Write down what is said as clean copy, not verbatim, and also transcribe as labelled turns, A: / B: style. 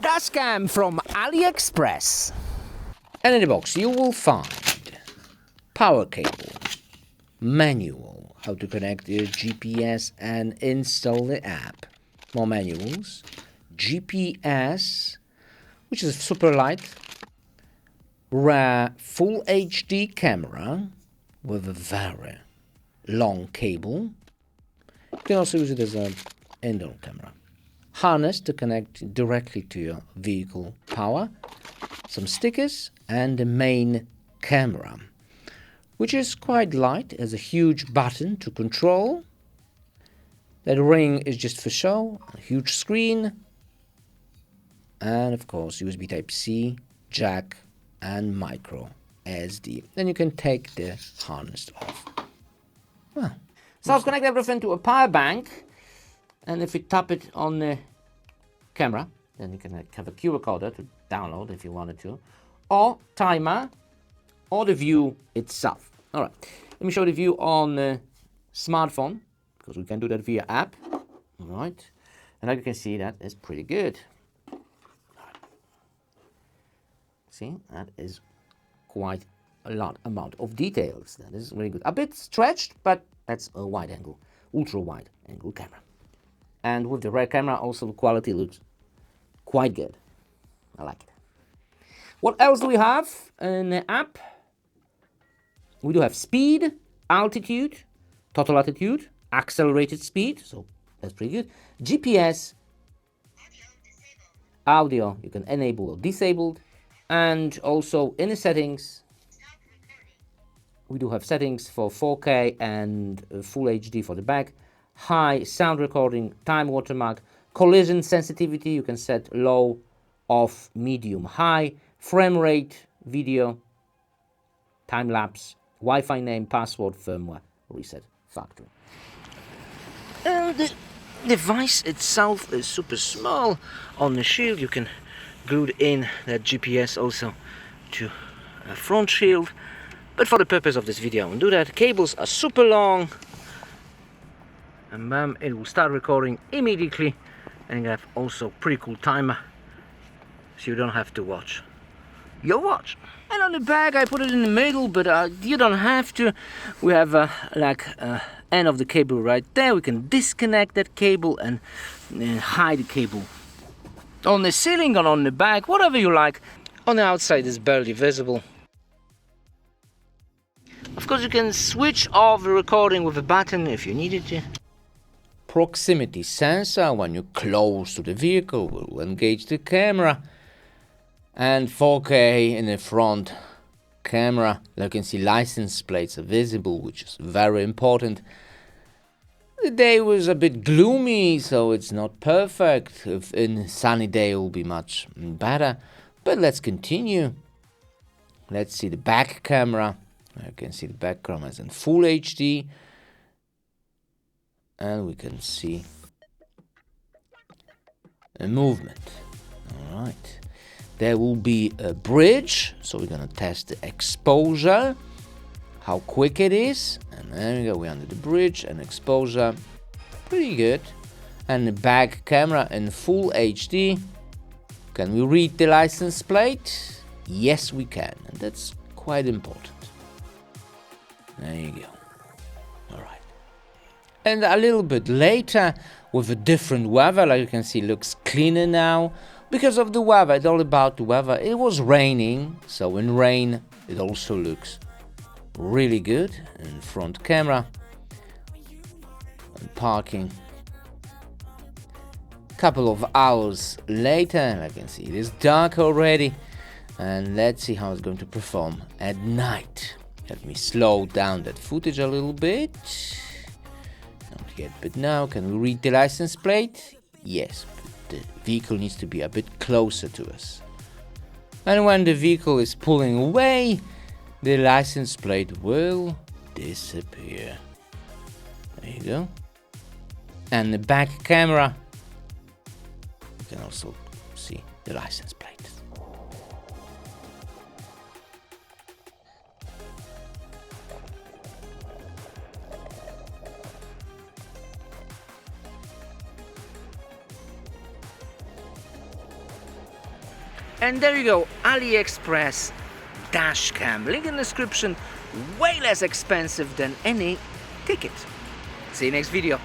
A: Dashcam from AliExpress. And in the box you will find power cable, manual, how to connect the GPS and install the app, more manuals, GPS, which is super light, rare full HD camera with a very long cable. You can also use it as an indoor camera. Harness to connect directly to your vehicle power, some stickers, and the main camera, which is quite light, has a huge button to control. That ring is just for show, a huge screen, and of course USB Type-C, jack, and micro SD. Then you can take the harness off. Well, so I've connected everything to a power bank, and if you tap it on the camera, then you can have a QR code to download if you wanted to, or timer, or the view itself. All right, let me show the view on the smartphone, because we can do that via app. All right, and like you can see, that is pretty good. See, that is quite a lot amount of details. That is really good. A bit stretched, but that's a wide angle, ultra wide angle camera. And with the rear camera, also the quality looks quite good. I like it. What else do we have in the app? We do have speed, altitude, total altitude, accelerated speed, so that's pretty good. GPS, audio, you can enable or disabled. And also in the settings, we do have settings for 4K and full HD for the back, high sound recording, time watermark, collision sensitivity, you can set low, off, medium, high, frame rate, video, time lapse, Wi-Fi name, password, firmware, reset, factory. And the device itself is super small. On the shield you can glued in that GPS also to a front shield, but for the purpose of this video I won't do that. Cables are super long, and bam, it will start recording immediately, and you have also pretty cool timer, so you don't have to watch your watch. And on the back I put it in the middle, but you don't have to. We have end of the cable right there. We can disconnect that cable and hide the cable on the ceiling or on the back, whatever you like. On the outside is barely visible. Of course you can switch off the recording with a button if you needed to. Proximity sensor, when you're close to the vehicle, will engage the camera. And 4K in the front camera. You can see license plates are visible, which is very important. The day was a bit gloomy, so it's not perfect. If in a sunny day it will be much better. But let's continue. Let's see the back camera. You can see the back camera is in full HD. And we can see a movement. All right. There will be a bridge, so we're gonna test the exposure, how quick it is. And there we go, we're under the bridge, and exposure, pretty good. And the back camera in full HD. Can we read the license plate? Yes, we can, and that's quite important. There you go. All right. And a little bit later, with a different weather, like you can see, looks cleaner now. Because of the weather, it's all about the weather. It was raining, so in rain, it also looks really good. In front camera, and parking. Couple of hours later, I can see it is dark already, and let's see how it's going to perform at night. Let me slow down that footage a little bit. Not yet, but now can we read the license plate? Yes. The vehicle needs to be a bit closer to us. And when the vehicle is pulling away, the license plate will disappear. There you go. And the back camera, you can also see the license plate. And there you go, AliExpress dash cam. Link in the description. Way less expensive than any ticket. See you next video.